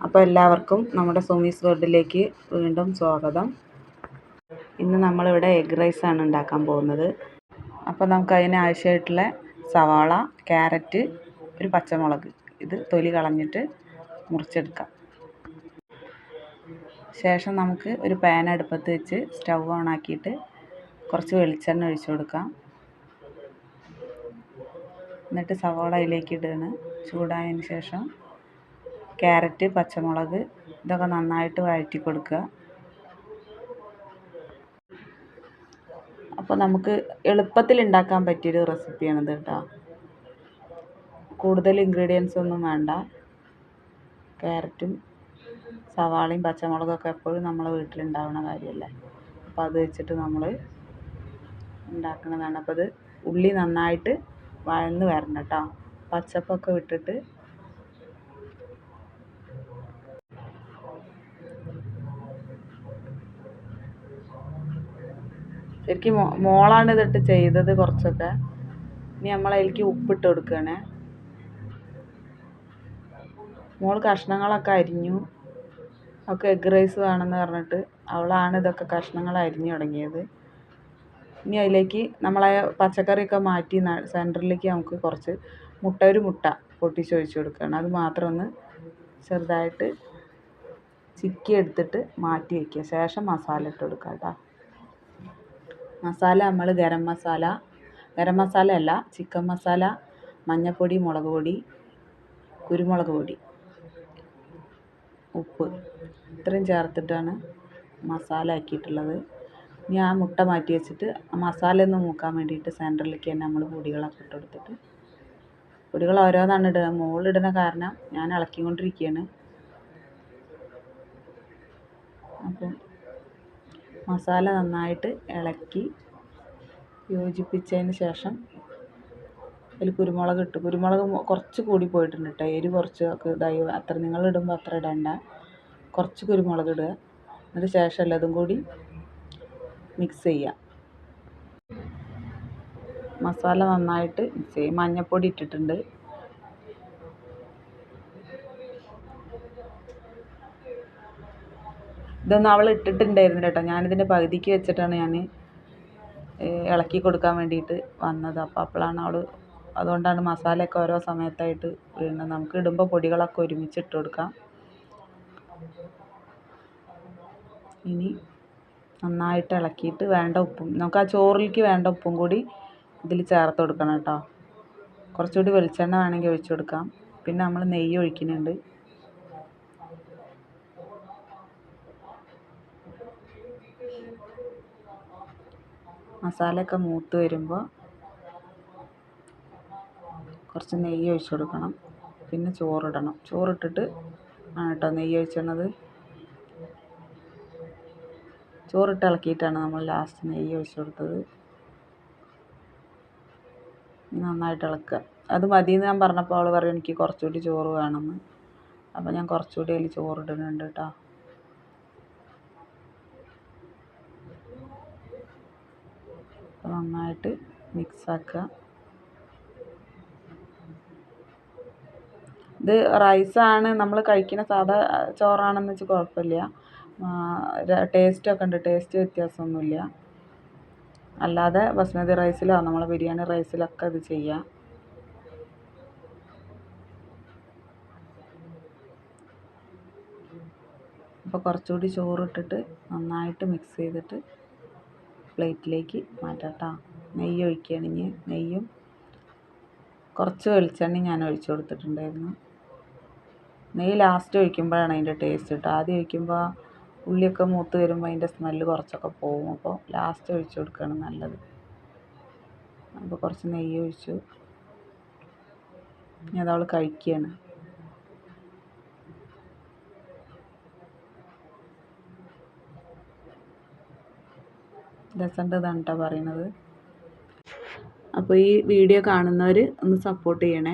അപ്പോൾ എല്ലാവർക്കും നമ്മുടെ സുമീസ് വേൾഡിലേക്ക് വീണ്ടും സ്വാഗതം. ഇന്ന് നമ്മളിവിടെ എഗ് റൈസാണ് ഉണ്ടാക്കാൻ പോകുന്നത്. അപ്പോൾ നമുക്ക് അതിന് ആവശ്യമായിട്ടുള്ള സവാള, ക്യാരറ്റ്, ഒരു പച്ചമുളക് ഇത് തൊലി കളഞ്ഞിട്ട് മുറിച്ചെടുക്കാം. ശേഷം നമുക്ക് ഒരു പാൻ അടുപ്പത്ത് വെച്ച് സ്റ്റൗ ഓൺ ആക്കിയിട്ട് കുറച്ച് വെളിച്ചെണ്ണ ഒഴിച്ചു കൊടുക്കാം. എന്നിട്ട് സവാള അതിലേക്ക് ഇടുകയാണ്. ചൂടായതിന് ശേഷം ക്യാരറ്റ്, പച്ചമുളക് ഇതൊക്കെ നന്നായിട്ട് വഴറ്റി കൊടുക്കുക. അപ്പോൾ നമുക്ക് എളുപ്പത്തിൽ ഉണ്ടാക്കാൻ പറ്റിയൊരു റെസിപ്പിയാണിത് കേട്ടോ. കൂടുതൽ ഇൻഗ്രീഡിയൻസ് ഒന്നും വേണ്ട. ക്യാരറ്റും സവാളയും പച്ചമുളകൊക്കെ എപ്പോഴും നമ്മളെ വീട്ടിലുണ്ടാവുന്ന കാര്യമല്ലേ. അപ്പോൾ അത് വെച്ചിട്ട് നമ്മൾ ഉണ്ടാക്കുന്നതാണ്. അപ്പോൾ ഇത് ഉള്ളി നന്നായിട്ട് വഴന്ന് വരണം കേട്ടോ. പച്ചപ്പൊക്കെ വിട്ടിട്ട് ശരിക്കും മോളാണ് ഇതിട്ട് ചെയ്തത് കുറച്ചൊക്കെ. ഇനി നമ്മളതിലേക്ക് ഉപ്പിട്ട് കൊടുക്കുകയാണ്. മോൾ കഷ്ണങ്ങളൊക്കെ അരിഞ്ഞു. ഒക്കെ എഗ് റൈസ് വേണമെന്ന് പറഞ്ഞിട്ട് അവളാണ് ഇതൊക്കെ കഷ്ണങ്ങൾ അരിഞ്ഞു തുടങ്ങിയത്. ഇനി അതിലേക്ക് നമ്മളെ പച്ചക്കറിയൊക്കെ മാറ്റി സെൻറ്ററിലേക്ക് നമുക്ക് കുറച്ച് ഒരു മുട്ട പൊട്ടിച്ചൊഴിച്ച് കൊടുക്കുകയാണ്. അത് മാത്രം ഒന്ന് ചെറുതായിട്ട് ചിക്കി എടുത്തിട്ട് മാറ്റി വയ്ക്കുക. ശേഷം മസാല ഇട്ട് കൊടുക്കുക കേട്ടോ. മസാല നമ്മൾ ഗരം മസാല അല്ല, ചിക്കൻ മസാല, മഞ്ഞൾപ്പൊടി, മുളക് പൊടി, കുരുമുളക് പൊടി, ഉപ്പ് ഇത്രയും ചേർത്തിട്ടാണ് മസാല ആക്കിയിട്ടുള്ളത്. ഇനി ആ മുട്ട മാറ്റി വെച്ചിട്ട് മസാല ഒന്ന് മൂക്കാൻ വേണ്ടിയിട്ട് സെൻറ്ററിലേക്ക് തന്നെ നമ്മൾ പൊടികളൊക്കെ ഇട്ട് കൊടുത്തിട്ട് പൊടികൾ ഓരോന്നാണ് ഇടുക. മുകളിലിടുന്ന കാരണം ഞാൻ ഇളക്കിക്കൊണ്ടിരിക്കുകയാണ്. അപ്പം മസാല നന്നായിട്ട് ഇളക്കി യോജിപ്പിച്ചതിന് ശേഷം അതിൽ കുരുമുളക് ഇട്ടു. കുരുമുളക് കുറച്ച് കൂടി പോയിട്ടുണ്ട് കേട്ടോ. എരിവ് കുറച്ച് ഇതായി. അത്ര നിങ്ങളിടുമ്പോൾ അത്ര ഇടണ്ട, കുറച്ച് കുരുമുളക് ഇടുക. എന്നിട്ട് ശേഷം എല്ലാതും കൂടി മിക്സ് ചെയ്യുക. മസാല നന്നായിട്ട് മിക്സ് ചെയ്യും. മഞ്ഞൾപ്പൊടി ഇട്ടിട്ടുണ്ട്. ഇതൊന്നും അവൾ ഇട്ടിട്ടുണ്ടായിരുന്നില്ല കേട്ടോ. ഞാനിതിൻ്റെ പകുതിക്ക് വെച്ചിട്ടാണ് ഞാൻ ഇളക്കി കൊടുക്കാൻ വേണ്ടിയിട്ട് വന്നത്. അപ്പോൾ അപ്പോഴാണ് അവൾ, അതുകൊണ്ടാണ് മസാലയൊക്കെ ഓരോ സമയത്തായിട്ട് വീഴുന്നത്. നമുക്ക് ഇടുമ്പോൾ പൊടികളൊക്കെ ഒരുമിച്ച് ഇട്ട് കൊടുക്കാം. ഇനി നന്നായിട്ട് ഇളക്കിയിട്ട് വേണ്ട ഉപ്പും, നമുക്ക് ആ ചോറിലേക്ക് വേണ്ട ഉപ്പും കൂടി ഇതിൽ ചേർത്ത് കൊടുക്കണം കേട്ടോ. കുറച്ചുകൂടി വെളിച്ചെണ്ണ വേണമെങ്കിൽ ഒഴിച്ചു കൊടുക്കാം. പിന്നെ നമ്മൾ നെയ്യ് ഒഴിക്കുന്നുണ്ട്. മസാലയൊക്കെ മൂത്ത് വരുമ്പോൾ കുറച്ച് നെയ്യ് ഒഴിച്ചു കൊടുക്കണം. പിന്നെ ചോറിടണം. ചോറിട്ടിട്ട് ആണ് കേട്ടോ നെയ്യ് ഒഴിച്ചത്. ചോറിട്ട് ഇളക്കിയിട്ടാണ് നമ്മൾ ലാസ്റ്റ് നെയ്യ് ഒഴിച്ചു കൊടുത്തത്. നന്നായിട്ട് ഇളക്കുക. അത് മതിയെന്ന് ഞാൻ പറഞ്ഞപ്പോൾ അവൾ പറയും എനിക്ക് കുറച്ചുകൂടി ചോറ് വേണമെന്ന്. അപ്പോൾ ഞാൻ കുറച്ചുകൂടി അതിൽ ചോറിടുന്നുണ്ട് കേട്ടോ. നന്നായിട്ട് മിക്സാക്കുക. ഇത് റൈസാണ് നമ്മൾ കഴിക്കുന്ന സാധാ ചോറാണെന്ന് വെച്ച് കുഴപ്പമില്ല. ടേസ്റ്റൊക്കെ ഉണ്ട്. ടേസ്റ്റ് വ്യത്യാസമൊന്നുമില്ല. അല്ലാതെ ബസ്മതി റൈസിലോ നമ്മൾ ബിരിയാണി റൈസിലൊക്കെ ഇത് ചെയ്യാം. അപ്പോൾ കുറച്ചുകൂടി ചോറിട്ടിട്ട് നന്നായിട്ട് മിക്സ് ചെയ്തിട്ട് പ്ലേറ്റിലേക്ക് മാറ്റാം കേട്ടോ. നെയ്യ് ഒഴിക്കുകയാണെങ്കിൽ നെയ്യും കുറച്ച് വെളിച്ചെണ്ണയും ഞാൻ ഒഴിച്ചു കൊടുത്തിട്ടുണ്ടായിരുന്നു. നെയ്യ് ലാസ്റ്റ് ഒഴിക്കുമ്പോഴാണ് അതിൻ്റെ ടേസ്റ്റ് കേട്ടോ. ആദ്യം ഒഴിക്കുമ്പോൾ ഉള്ളിയൊക്കെ മൂത്ത് വരുമ്പോൾ അതിൻ്റെ സ്മെല്ല് കുറച്ചൊക്കെ പോകും. അപ്പോൾ ലാസ്റ്റ് ഒഴിച്ചു കൊടുക്കുകയാണ് നല്ലത്. അപ്പോൾ കുറച്ച് നെയ്യ് ഒഴിച്ചു. ഇനി അതവൾ കഴിക്കുകയാണ്. രസമുണ്ട് ഇതാണ് കേട്ടോ പറയുന്നത്. അപ്പോൾ ഈ വീഡിയോ കാണുന്നവർ ഒന്ന് സപ്പോർട്ട് ചെയ്യണേ.